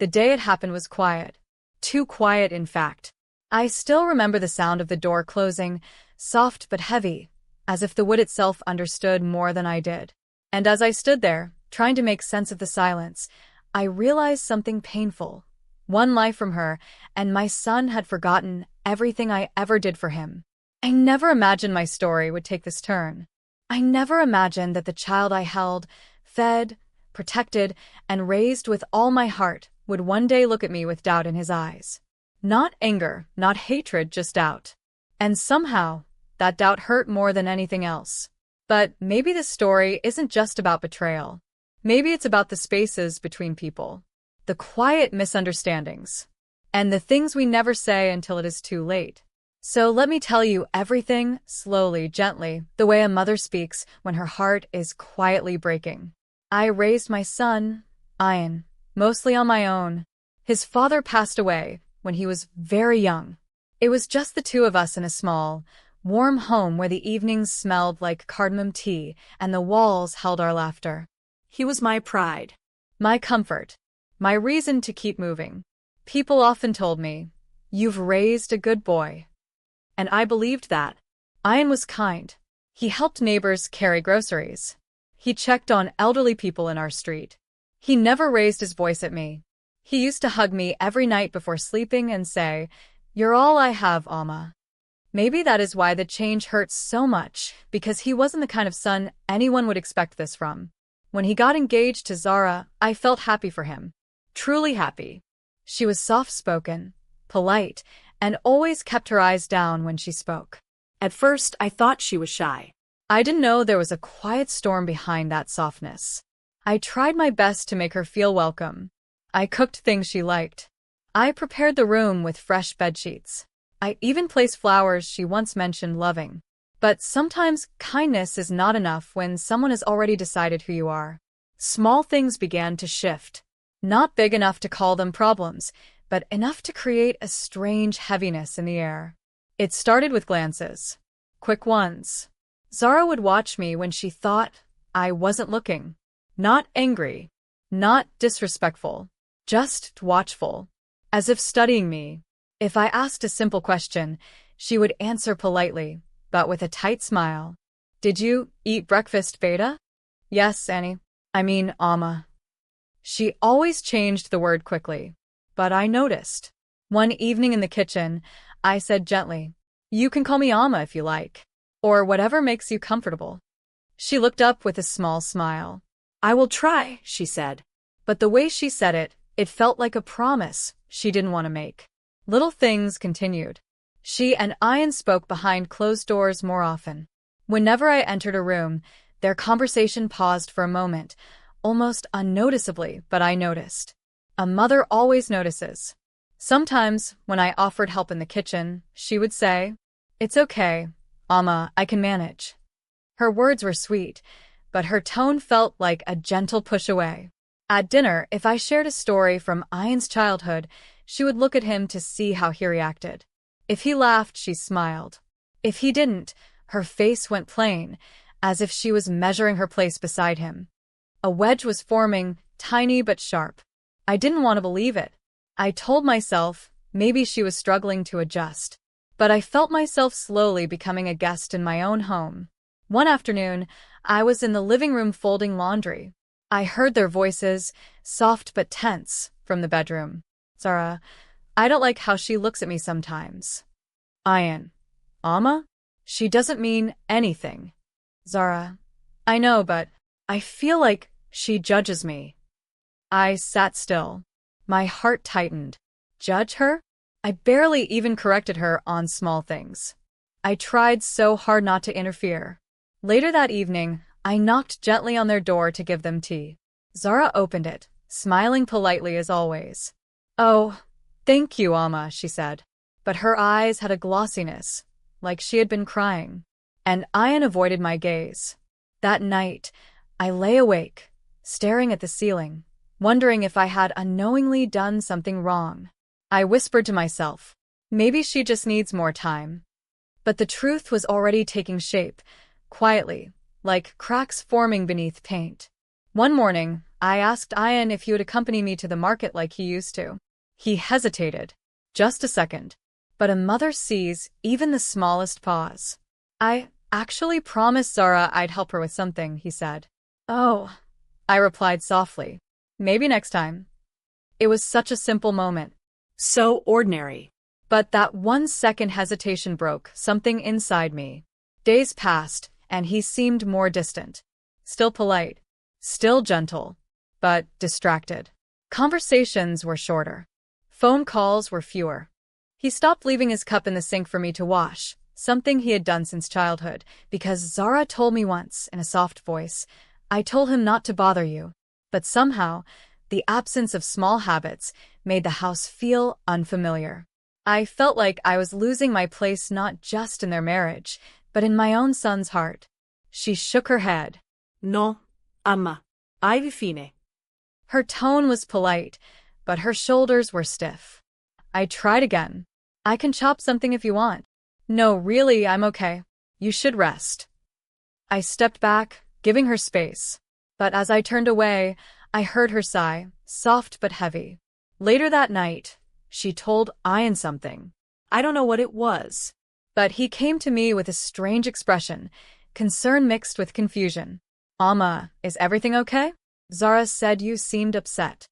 The day it happened was quiet. Too quiet, in fact. I still remember the sound of the door closing, soft but heavy, as if the wood itself understood more than I did. And as I stood there, trying to make sense of the silence, I realized something painful. One life from her, and my son had forgotten everything I ever did for him. I never imagined my story would take this turn. I never imagined that the child I held, fed, protected, and raised with all my heart would one day look at me with doubt in his eyes. Not anger, not hatred, just doubt. And somehow, that doubt hurt more than anything else. But maybe this story isn't just about betrayal. Maybe it's about the spaces between people, the quiet misunderstandings, and the things we never say until it is too late. So let me tell you everything, slowly, gently, the way a mother speaks when her heart is quietly breaking. I raised my son, Ian, mostly on my own. His father passed away when he was very young. It was just the two of us in a small, warm home where the evenings smelled like cardamom tea and the walls held our laughter. He was my pride, my comfort, my reason to keep moving. People often told me, "You've raised a good boy." And I believed that. Ian was kind. He helped neighbors carry groceries. He checked on elderly people in our street. He never raised his voice at me. He used to hug me every night before sleeping and say, "You're all I have, Alma." Maybe that is why the change hurts so much, because he wasn't the kind of son anyone would expect this from. When he got engaged to Zara, I felt happy for him. Truly happy. She was soft-spoken, polite, and always kept her eyes down when she spoke. At first, I thought she was shy. I didn't know there was a quiet storm behind that softness. I tried my best to make her feel welcome. I cooked things she liked. I prepared the room with fresh bedsheets. I even placed flowers she once mentioned loving. But sometimes kindness is not enough when someone has already decided who you are. Small things began to shift. Not big enough to call them problems, but enough to create a strange heaviness in the air. It started with glances. Quick ones. Zara would watch me when she thought I wasn't looking. Not angry. Not disrespectful. Just watchful. As if studying me. If I asked a simple question, she would answer politely, but with a tight smile. "Did you eat breakfast, Beta?" "Yes, Annie. Alma." She always changed the word quickly. But I noticed. One evening in the kitchen, I said gently, "You can call me Alma if you like. Or whatever makes you comfortable." She looked up with a small smile. "I will try," she said. But the way she said it, it felt like a promise she didn't want to make. Little things continued. She and Ian spoke behind closed doors more often. Whenever I entered a room, their conversation paused for a moment, almost unnoticeably, but I noticed. A mother always notices. Sometimes, when I offered help in the kitchen, she would say, "It's okay, Alma, I can manage." Her words were sweet, but her tone felt like a gentle push away. At dinner, if I shared a story from Ian's childhood, she would look at him to see how he reacted. If he laughed, she smiled. If he didn't, her face went plain, as if she was measuring her place beside him. A wedge was forming, tiny but sharp. I didn't want to believe it. I told myself maybe she was struggling to adjust. But I felt myself slowly becoming a guest in my own home. One afternoon, I was in the living room folding laundry. I heard their voices, soft but tense, from the bedroom. "Zara, I don't like how she looks at me sometimes." "Ian, Alma? She doesn't mean anything." "Zara, I know, but I feel like she judges me." I sat still. My heart tightened. Judge her? I barely even corrected her on small things. I tried so hard not to interfere. Later that evening, I knocked gently on their door to give them tea. Zara opened it, smiling politely as always. "Oh, thank you, Alma," she said. But her eyes had a glossiness, like she had been crying. And Ian avoided my gaze. That night, I lay awake, staring at the ceiling, wondering if I had unknowingly done something wrong. I whispered to myself, maybe she just needs more time. But the truth was already taking shape, quietly, like cracks forming beneath paint. One morning, I asked Ian if he would accompany me to the market like he used to. He hesitated. Just a second. But a mother sees even the smallest pause. I actually promised Zara I'd help her with something, he said. Oh, I replied softly. Maybe next time. It was such a simple moment. So ordinary. But that 1 second hesitation broke something inside me. Days passed, and he seemed more distant. Still polite. Still gentle. But distracted. Conversations were shorter. Phone calls were fewer. He stopped leaving his cup in the sink for me to wash, something he had done since childhood, because Zara told me once, in a soft voice, I told him not to bother you. But somehow, the absence of small habits made the house feel unfamiliar. I felt like I was losing my place not just in their marriage, but in my own son's heart. She shook her head. No, Amma. Ai fine. Her tone was polite, but her shoulders were stiff. I tried again. I can chop something if you want. No, really, I'm okay. You should rest. I stepped back, giving her space. But as I turned away, I heard her sigh, soft but heavy. Later that night, she told Ian something. I don't know what it was. But he came to me with a strange expression, concern mixed with confusion. Amma, is everything okay? Zara said you seemed upset.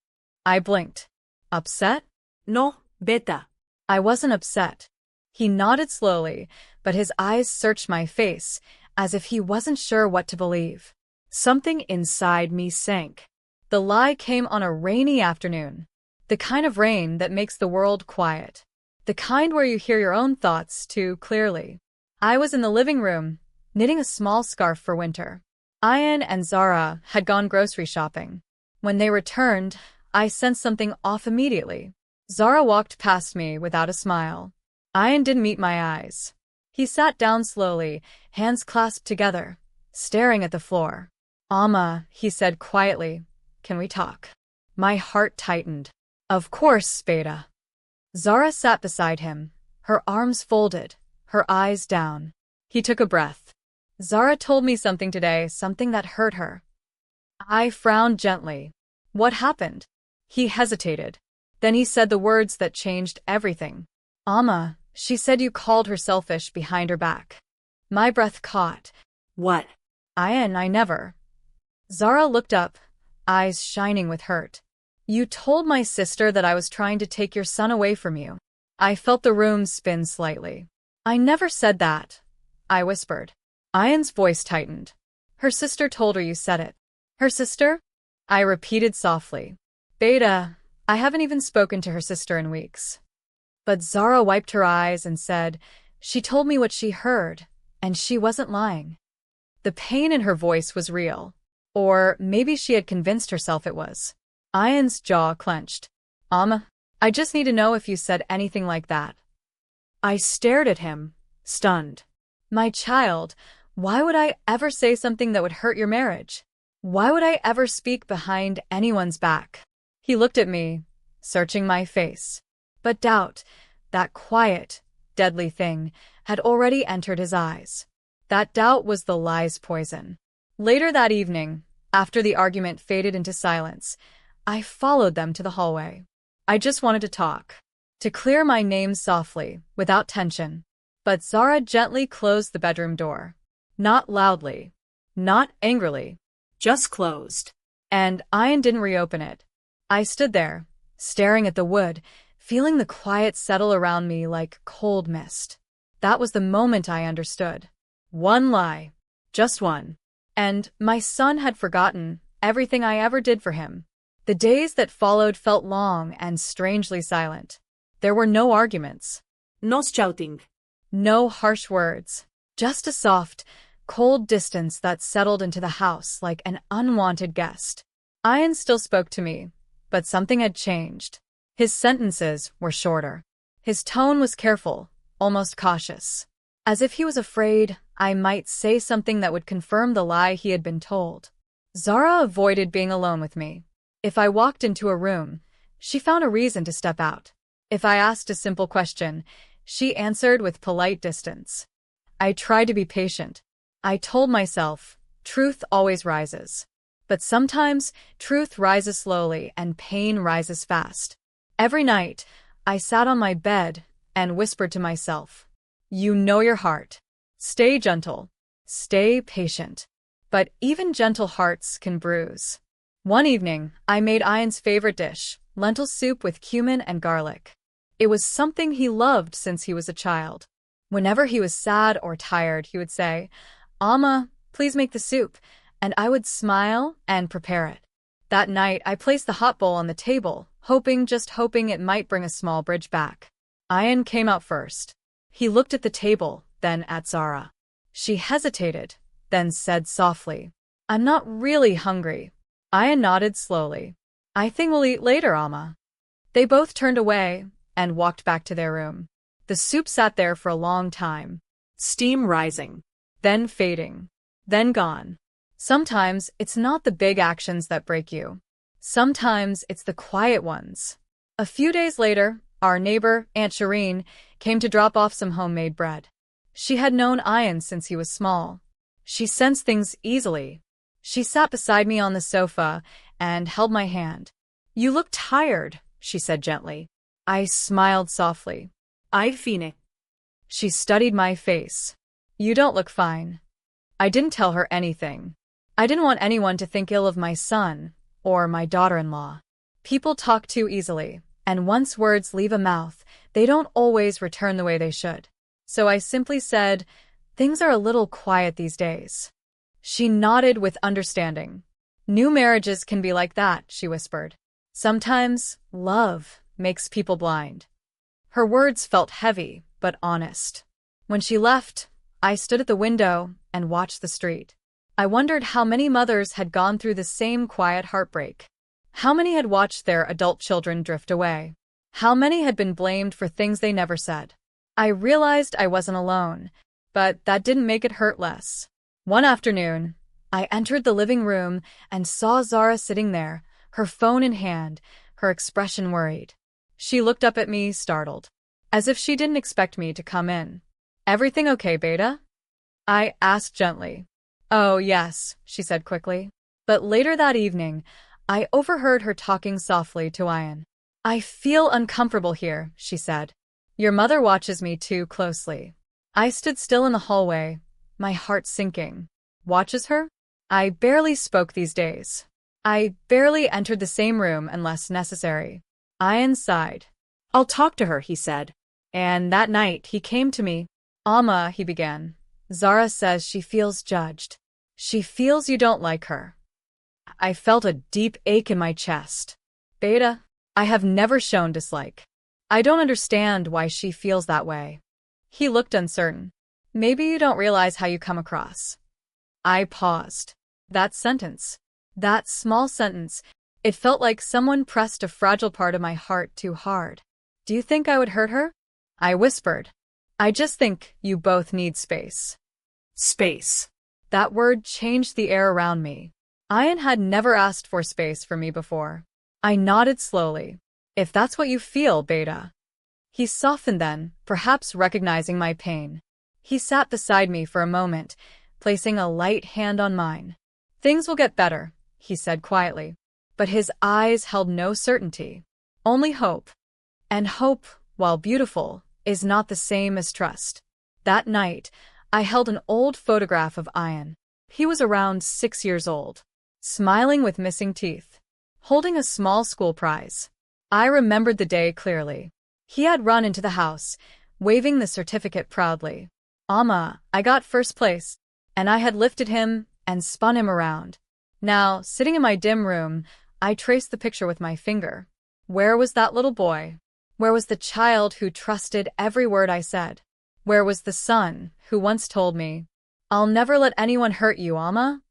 I blinked. Upset? No, beta. I wasn't upset. He nodded slowly, but his eyes searched my face, as if he wasn't sure what to believe. Something inside me sank. The lie came on a rainy afternoon. The kind of rain that makes the world quiet. The kind where you hear your own thoughts too clearly. I was in the living room, knitting a small scarf for winter. Ian and Zara had gone grocery shopping. When they returned, I sensed something off immediately. Zara walked past me without a smile. Ian didn't meet my eyes. He sat down slowly, hands clasped together, staring at the floor. Amma, he said quietly, can we talk? My heart tightened. Of course, Beta. Zara sat beside him, her arms folded, her eyes down. He took a breath. Zara told me something today, something that hurt her. I frowned gently. What happened? He hesitated. Then he said the words that changed everything. Amma, she said you called her selfish behind her back. My breath caught. What? I never. Zara looked up, eyes shining with hurt. You told my sister that I was trying to take your son away from you. I felt the room spin slightly. I never said that, I whispered. Ian's voice tightened. Her sister told her you said it. Her sister? I repeated softly. Beta, I haven't even spoken to her sister in weeks. But Zara wiped her eyes and said, she told me what she heard, and she wasn't lying. The pain in her voice was real. Or maybe she had convinced herself it was. Ian's jaw clenched. I just need to know if you said anything like that. I stared at him, stunned. My child, why would I ever say something that would hurt your marriage? Why would I ever speak behind anyone's back? He looked at me, searching my face. But doubt, that quiet, deadly thing, had already entered his eyes. That doubt was the lie's poison. Later that evening, after the argument faded into silence, I followed them to the hallway. I just wanted to talk. To clear my name softly, without tension. But Zara gently closed the bedroom door. Not loudly. Not angrily. Just closed. And Ian didn't reopen it. I stood there, staring at the wood, feeling the quiet settle around me like cold mist. That was the moment I understood. One lie. Just one. And my son had forgotten everything I ever did for him. The days that followed felt long and strangely silent. There were no arguments. No shouting. No harsh words. Just a soft, cold distance that settled into the house like an unwanted guest. Ian still spoke to me, but something had changed. His sentences were shorter. His tone was careful, almost cautious. As if he was afraid I might say something that would confirm the lie he had been told. Zara avoided being alone with me. If I walked into a room, she found a reason to step out. If I asked a simple question, she answered with polite distance. I tried to be patient. I told myself, truth always rises. But sometimes truth rises slowly and pain rises fast. Every night, I sat on my bed and whispered to myself, "You know your heart. Stay gentle. Stay patient." But even gentle hearts can bruise. One evening, I made Ian's favorite dish, lentil soup with cumin and garlic. It was something he loved since he was a child. Whenever he was sad or tired, he would say, "Amma, please make the soup," and I would smile and prepare it. That night, I placed the hot bowl on the table, just hoping it might bring a small bridge back. Ian came out first. He looked at the table, then at Zara. She hesitated, then said softly, "I'm not really hungry." Ian nodded slowly. "I think we'll eat later, Amma." They both turned away and walked back to their room. The soup sat there for a long time, Steam rising. then fading, then gone. Sometimes it's not the big actions that break you. Sometimes it's the quiet ones. A few days later, our neighbor, Aunt Shireen, came to drop off some homemade bread. She had known Ian since he was small. She sensed things easily. She sat beside me on the sofa and held my hand. "You look tired," she said gently. I smiled softly. "I fine." She studied my face. "You don't look fine." I didn't tell her anything. I didn't want anyone to think ill of my son or my daughter-in-law. People talk too easily, and once words leave a mouth, they don't always return the way they should. So I simply said, "Things are a little quiet these days." She nodded with understanding. "New marriages can be like that," she whispered. "Sometimes love makes people blind." Her words felt heavy, but honest. When she left, I stood at the window and watched the street. I wondered how many mothers had gone through the same quiet heartbreak. How many had watched their adult children drift away? How many had been blamed for things they never said? I realized I wasn't alone, but that didn't make it hurt less. One afternoon, I entered the living room and saw Zara sitting there, her phone in hand, her expression worried. She looked up at me, startled, as if she didn't expect me to come in. "Everything okay, Beta?" I asked gently. "Oh, yes," she said quickly. But later that evening, I overheard her talking softly to Ian. "I feel uncomfortable here," she said. "Your mother watches me too closely." I stood still in the hallway, my heart sinking. "Watches her?" I barely spoke these days. I barely entered the same room unless necessary. Ian sighed. "I'll talk to her," he said. And that night, he came to me. "Amma," he began, "Zara says she feels judged. She feels you don't like her." I felt a deep ache in my chest. "Beta, I have never shown dislike. I don't understand why she feels that way." He looked uncertain. "Maybe you don't realize how you come across." I paused. That sentence, that small sentence, it felt like someone pressed a fragile part of my heart too hard. "Do you think I would hurt her?" I whispered. "I just think you both need space." Space. That word changed the air around me. Ian had never asked for space from me before. I nodded slowly. "If that's what you feel, Beta." He softened then, perhaps recognizing my pain. He sat beside me for a moment, placing a light hand on mine. "Things will get better," he said quietly. But his eyes held no certainty, only hope. And hope, while beautiful, is not the same as trust. That night, I held an old photograph of Ian. He was around 6 years old, smiling with missing teeth, holding a small school prize. I remembered the day clearly. He had run into the house, waving the certificate proudly. "Amma, I got first place," and I had lifted him and spun him around. Now, sitting in my dim room, I traced the picture with my finger. Where was that little boy? Where was the child who trusted every word I said? Where was the son who once told me, "I'll never let anyone hurt you, Amma"?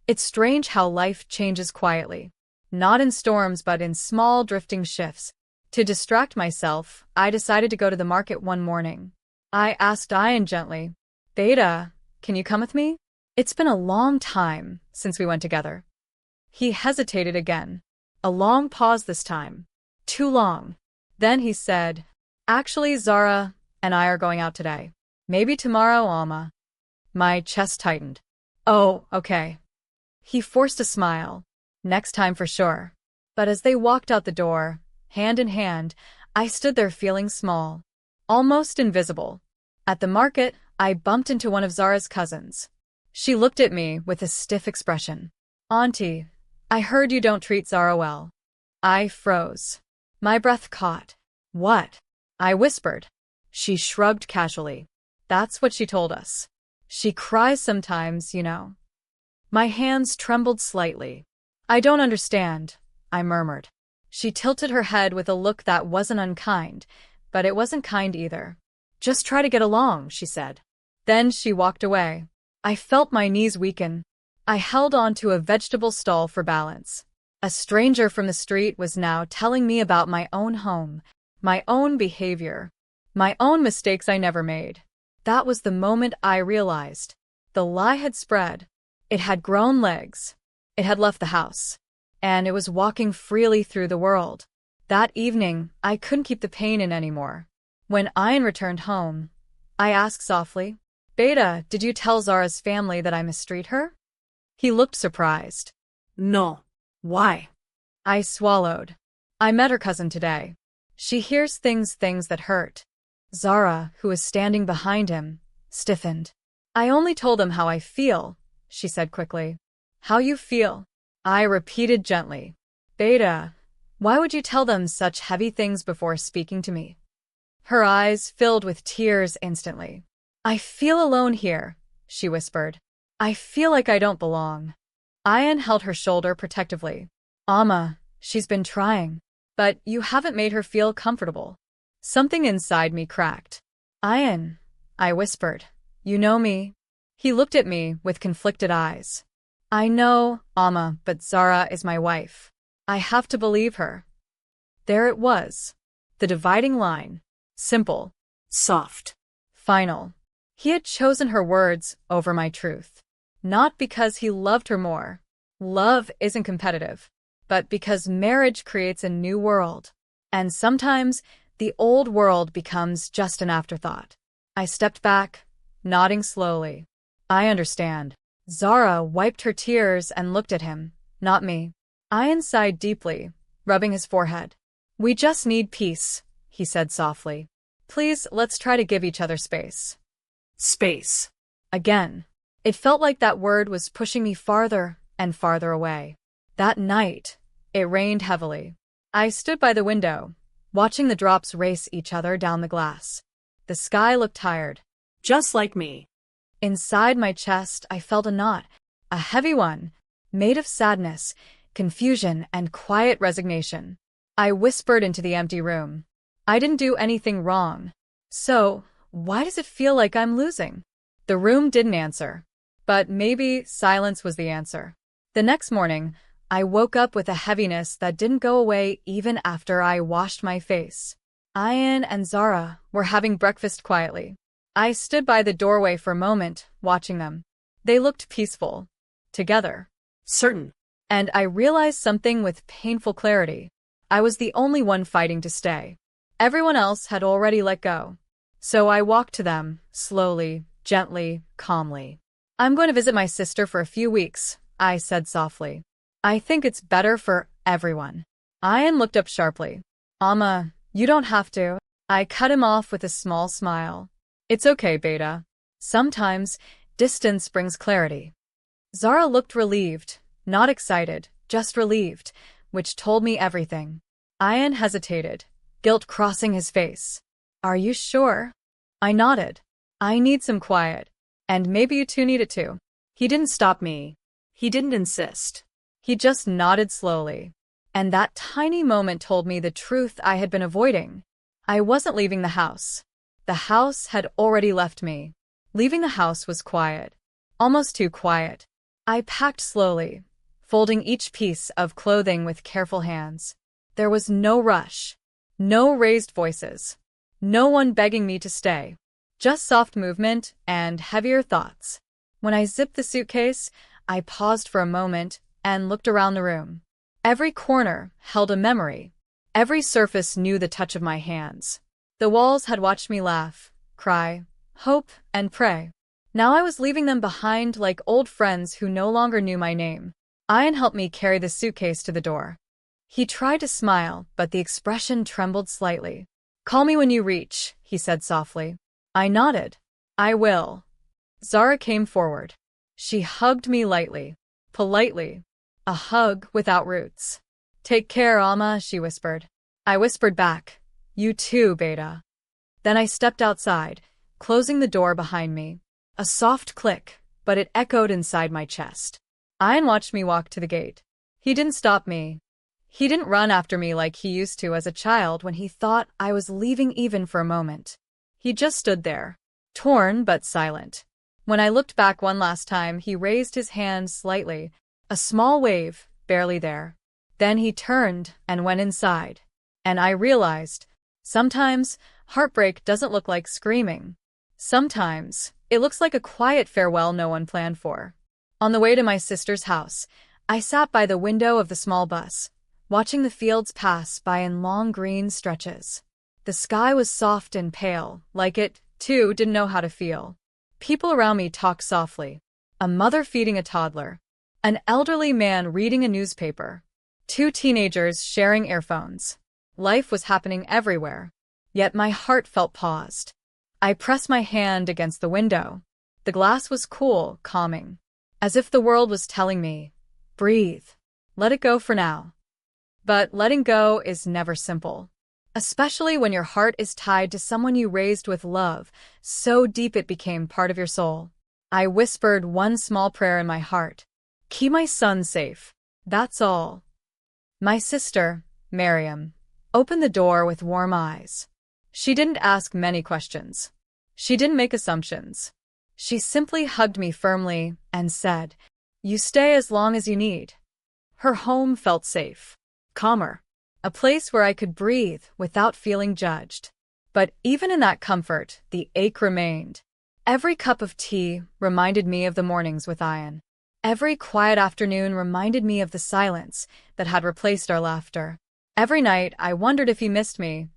It's strange how life changes quietly. Not in storms, but in small drifting shifts. To distract myself, I decided to go to the market one morning. I asked Ian gently, "Beta, can you come with me? It's been a long time since we went together." He hesitated again. A long pause this time. Too long. Then he said, "Actually, Zara and I are going out today. Maybe tomorrow, Alma." My chest tightened. "Oh, okay." He forced a smile. Next time for sure. But as they walked out the door, hand in hand, I stood there feeling small, almost invisible. At the market, I bumped into one of Zara's cousins. She looked at me with a stiff expression. "Auntie, I heard you don't treat Zara well." I froze. My breath caught. "What?" I whispered. She shrugged casually. "That's what she told us. She cries sometimes, you know." My hands trembled slightly. "I don't understand," I murmured. She tilted her head with a look that wasn't unkind, but it wasn't kind either. "Just try to get along," she said. Then she walked away. I felt my knees weaken. I held on to a vegetable stall for balance. A stranger from the street was now telling me about my own home, my own behavior, my own mistakes I never made. That was the moment I realized. The lie had spread. It had grown legs. It had left the house. And it was walking freely through the world. That evening, I couldn't keep the pain in anymore. When Ian returned home, I asked softly, "Beta, did you tell Zara's family that I mistreat her?" He looked surprised. No. Why? I swallowed. "I met her cousin today. She hears things that hurt." Zara, who was standing behind him, stiffened. "I only told them how I feel," she said quickly. "How you feel?" I repeated gently. "Beta, why would you tell them such heavy things before speaking to me?" Her eyes filled with tears instantly. "I feel alone here," she whispered. "I feel like I don't belong." Ian held her shoulder protectively. "Amma, she's been trying. But you haven't made her feel comfortable." Something inside me cracked. "Ian," I whispered, "you know me?" He looked at me with conflicted eyes. "I know, Amma, but Zara is my wife. I have to believe her." There it was. The dividing line. Simple. Soft. Final. He had chosen her words over my truth. Not because he loved her more. Love isn't competitive. But because marriage creates a new world. And sometimes, the old world becomes just an afterthought. I stepped back, nodding slowly. "I understand." Zara wiped her tears and looked at him, not me. Ian sighed deeply, rubbing his forehead. "We just need peace," he said softly. "Please, let's try to give each other space." Space. Again. It felt like that word was pushing me farther and farther away. That night, it rained heavily. I stood by the window, watching the drops race each other down the glass. The sky looked tired. Just like me. Inside my chest, I felt a knot, a heavy one, made of sadness, confusion, and quiet resignation. I whispered into the empty room. "I didn't do anything wrong. So, why does it feel like I'm losing?" The room didn't answer. But maybe silence was the answer. The next morning, I woke up with a heaviness that didn't go away even after I washed my face. Ian and Zara were having breakfast quietly. I stood by the doorway for a moment, watching them. They looked peaceful. Together. Certain. And I realized something with painful clarity. I was the only one fighting to stay. Everyone else had already let go. So I walked to them, slowly, gently, calmly. "I'm going to visit my sister for a few weeks," I said softly. "I think it's better for everyone." Ian looked up sharply. "Amma, you don't have to." I cut him off with a small smile. "It's okay, Beta. Sometimes, distance brings clarity." Zara looked relieved, not excited, just relieved, which told me everything. Ian hesitated, guilt crossing his face. "Are you sure?" I nodded. "I need some quiet. And maybe you two need it too." He didn't stop me. He didn't insist. He just nodded slowly. And that tiny moment told me the truth I had been avoiding. I wasn't leaving the house. The house had already left me. Leaving the house was quiet. Almost too quiet. I packed slowly, folding each piece of clothing with careful hands. There was no rush. No raised voices. No one begging me to stay. Just soft movement and heavier thoughts. When I zipped the suitcase, I paused for a moment and looked around the room. Every corner held a memory. Every surface knew the touch of my hands. The walls had watched me laugh, cry, hope, and pray. Now I was leaving them behind like old friends who no longer knew my name. Ian helped me carry the suitcase to the door. He tried to smile, but the expression trembled slightly. Call me when you reach, he said softly. I nodded. I will. Zara came forward. She hugged me lightly, politely. A hug without roots. Take care, Alma, she whispered. I whispered back, you too, Beta. Then I stepped outside, closing the door behind me. A soft click, but it echoed inside my chest. Ian watched me walk to the gate. He didn't stop me. He didn't run after me like he used to as a child when he thought I was leaving even for a moment. He just stood there, torn but silent. When I looked back one last time, he raised his hand slightly, a small wave, barely there. Then he turned and went inside. And I realized, sometimes heartbreak doesn't look like screaming. Sometimes it looks like a quiet farewell no one planned for. On the way to my sister's house, I sat by the window of the small bus, watching the fields pass by in long green stretches. The sky was soft and pale, like it, too, didn't know how to feel. People around me talked softly. A mother feeding a toddler. An elderly man reading a newspaper. Two teenagers sharing earphones. Life was happening everywhere. Yet my heart felt paused. I pressed my hand against the window. The glass was cool, calming. As if the world was telling me, breathe. Let it go for now. But letting go is never simple. Especially when your heart is tied to someone you raised with love, so deep it became part of your soul. I whispered one small prayer in my heart. Keep my son safe. That's all. My sister, Miriam, opened the door with warm eyes. She didn't ask many questions. She didn't make assumptions. She simply hugged me firmly and said, "You stay as long as you need." Her home felt safe, calmer, a place where I could breathe without feeling judged. But even in that comfort, the ache remained. Every cup of tea reminded me of the mornings with Ian. Every quiet afternoon reminded me of the silence that had replaced our laughter. Every night I wondered if he missed me,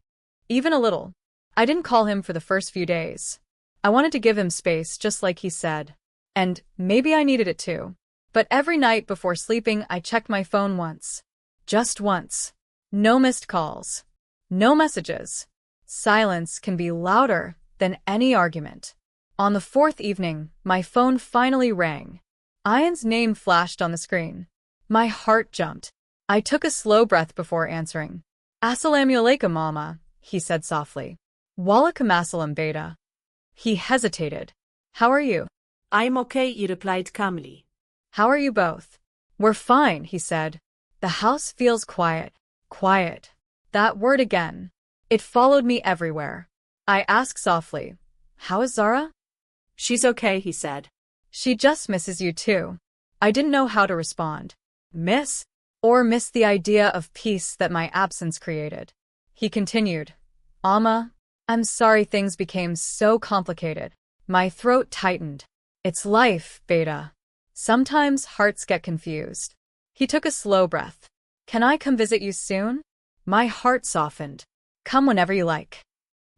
even a little. I didn't call him for the first few days. I wanted to give him space, just like he said. And maybe I needed it too. But every night before sleeping, I checked my phone once. Just once. No missed calls. No messages. Silence can be louder than any argument. On the fourth evening, my phone finally rang. Ian's name flashed on the screen. My heart jumped. I took a slow breath before answering. Assalamu alaikum, Mama, he said softly. Walaikum assalam, Beta. He hesitated. How are you? I'm okay, he replied calmly. How are you both? We're fine, he said. The house feels quiet. Quiet. That word again. It followed me everywhere. I asked softly, how is Zara? She's okay, he said. She just misses you too. I didn't know how to respond. Miss? Or miss the idea of peace that my absence created. He continued, Alma, I'm sorry things became so complicated. My throat tightened. It's life, Beta. Sometimes hearts get confused. He took a slow breath. Can I come visit you soon? My heart softened. Come whenever you like.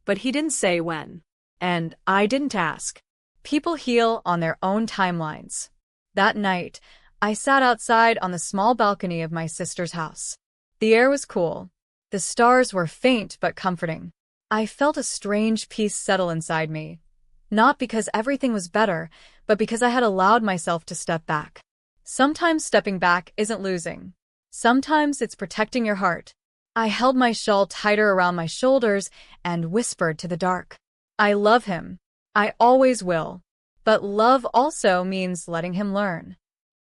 But he didn't say when. And I didn't ask. People Heal on their own timelines. That night, I sat outside on the small balcony of my sister's house. The air was cool. The stars were faint but comforting. I felt a strange peace settle inside me. Not because everything was better, but because I had allowed myself to step back. Sometimes stepping back isn't losing. Sometimes it's protecting your heart. I held my shawl tighter around my shoulders and whispered to the dark. I love him. I always will. But love also means letting him learn.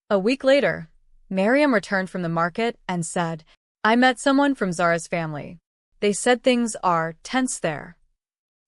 A week later, Miriam returned from the market and said, I met someone from Zara's family. They said things are tense there.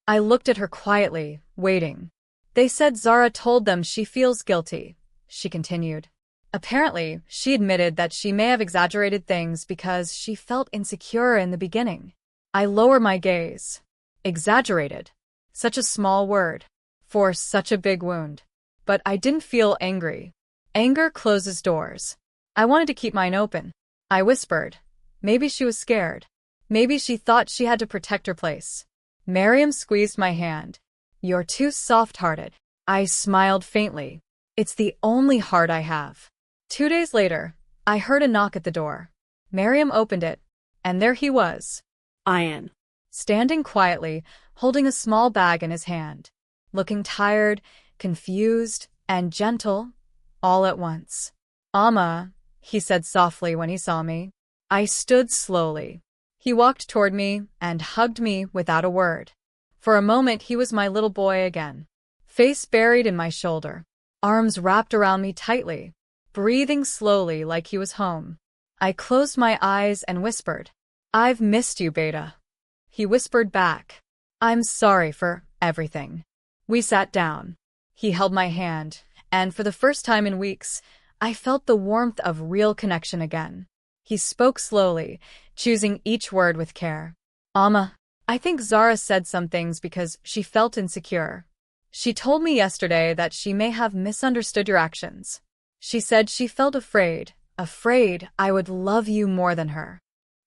I looked at her quietly, waiting. They said Zara told them she feels guilty, she continued. Apparently, she admitted that she may have exaggerated things because she felt insecure in the beginning. I lowered my gaze. Exaggerated. Such a small word. For such a big wound. But I didn't feel angry. Anger closes doors. I wanted to keep mine open. I whispered. Maybe she was scared. Maybe she thought she had to protect her place. Miriam squeezed my hand. You're too soft-hearted. I smiled faintly. It's the only heart I have. 2 days later, I heard a knock at the door. Miriam opened it, and there he was, Ian. standing quietly, holding a small bag in his hand, looking tired, confused, and gentle, all at once. Amma, he said softly when he saw me. I stood slowly. He walked toward me and hugged me without a word. For a moment he was my little boy again, face buried in my shoulder, arms wrapped around me tightly, breathing slowly like he was home. I closed my eyes and whispered, I've missed you, Beta. He whispered back, I'm sorry for everything. We sat down. He held my hand, and for the first time in weeks, I felt the warmth of real connection again. He spoke slowly, choosing each word with care. Amma, I think Zara said some things because she felt insecure. She told me yesterday that she may have misunderstood your actions. She said she felt afraid I would love you more than her.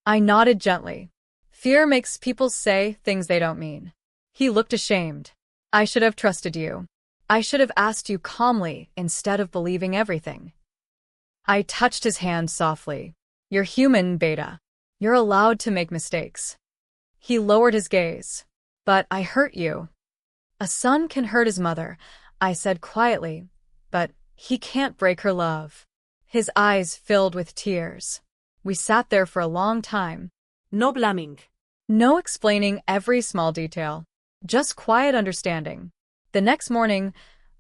I nodded gently. Fear makes people say things they don't mean. He looked ashamed. I should have trusted you. I should have asked you calmly instead of believing everything. I touched his hand softly. You're human, Beta. You're allowed to make mistakes. He lowered his gaze. But I hurt you. A son can hurt his mother, I said quietly, but he can't break her love. His eyes filled with tears. We sat there for a long time. No blaming. No explaining every small detail. Just quiet understanding. The next morning,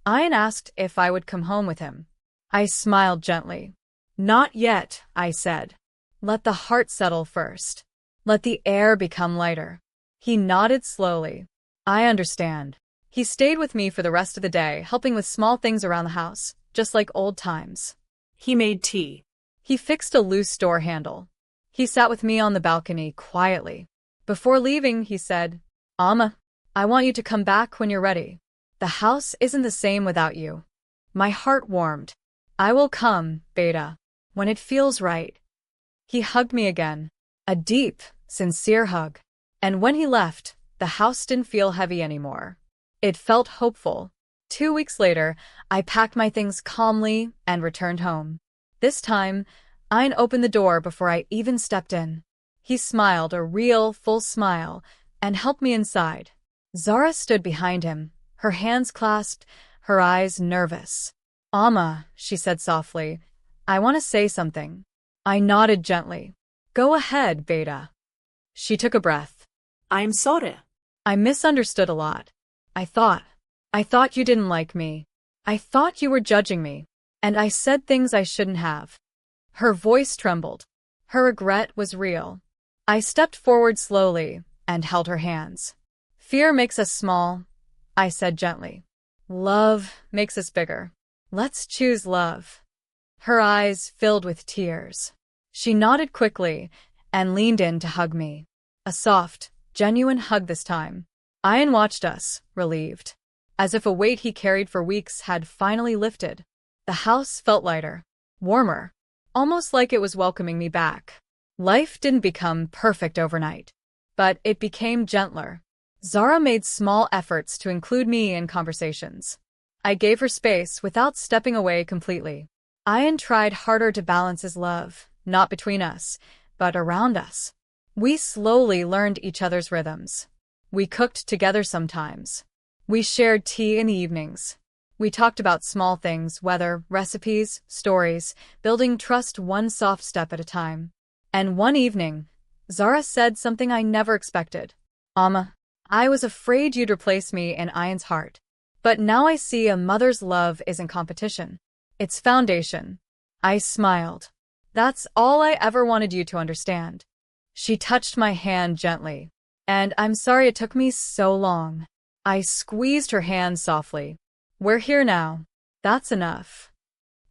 Ian asked if I would come home with him. I smiled gently. Not yet, I said. Let the heart settle first. Let the air become lighter. He nodded slowly. I understand. He stayed with me for the rest of the day, helping with small things around the house, just like old times. He made tea. He fixed a loose door handle. He sat with me on the balcony quietly. Before leaving, he said, Amma, I want you to come back when you're ready. The house isn't the same without you. My heart warmed. I will come, Beta, when it feels right. He hugged me again. A deep, sincere hug. And when he left, the house didn't feel heavy anymore. It felt hopeful. 2 weeks later, I packed my things calmly and returned home. This time, Ian opened the door before I even stepped in. He smiled, a real, full smile, and helped me inside. Zara stood behind him, her hands clasped, her eyes nervous. Amma, she said softly, I want to say something. I nodded gently. Go ahead, Beta. She took a breath. I'm sorry. I misunderstood a lot. I thought you didn't like me. I thought you were judging me. And I said things I shouldn't have. Her voice trembled. Her regret was real. I stepped forward slowly and held her hands. Fear makes us small, I said gently. Love makes us bigger. Let's choose love. Her eyes filled with tears. She nodded quickly and leaned in to hug me. A soft, genuine hug this time. Ian watched us, relieved. As if a weight he carried for weeks had finally lifted. The house felt lighter, warmer, almost like it was welcoming me back. Life didn't become perfect overnight, but it became gentler. Zara made small efforts to include me in conversations. I gave her space without stepping away completely. Ian tried harder to balance his love, not between us, but around us. We slowly learned each other's rhythms. We cooked together sometimes. We shared tea in the evenings. We talked about small things, weather, recipes, stories, building trust one soft step at a time. And one evening, Zara said something I never expected. Amma, I was afraid you'd replace me in Ian's heart. But now I see a mother's love isn't competition. It's foundation. I smiled. That's all I ever wanted you to understand. She touched my hand gently. And I'm sorry it took me so long. I squeezed her hand softly. We're here now. That's enough.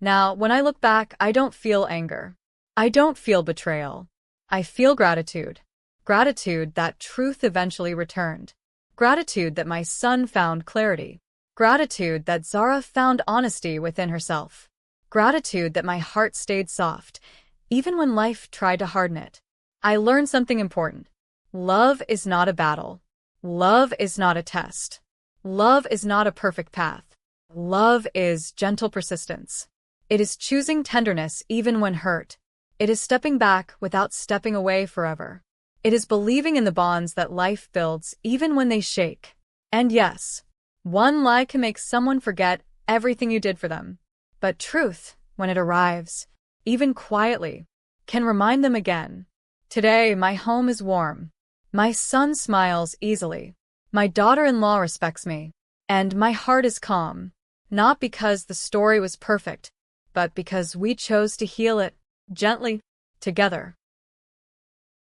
Now, when I look back, I don't feel anger. I don't feel betrayal. I feel gratitude. Gratitude that truth eventually returned. Gratitude that my son found clarity. Gratitude that Zara found honesty within herself. Gratitude that my heart stayed soft, even when life tried to harden it. I learned something important. Love is not a battle. Love is not a test. Love is not a perfect path. Love is gentle persistence. It is choosing tenderness even when hurt. It is stepping back without stepping away forever. It is believing in the bonds that life builds even when they shake. And yes, one lie can make someone forget everything you did for them. But truth, when it arrives, even quietly, can remind them again. Today, my home is warm. My son smiles easily. My daughter-in-law respects me. And my heart is calm. Not because the story was perfect, but because we chose to heal it, gently, together.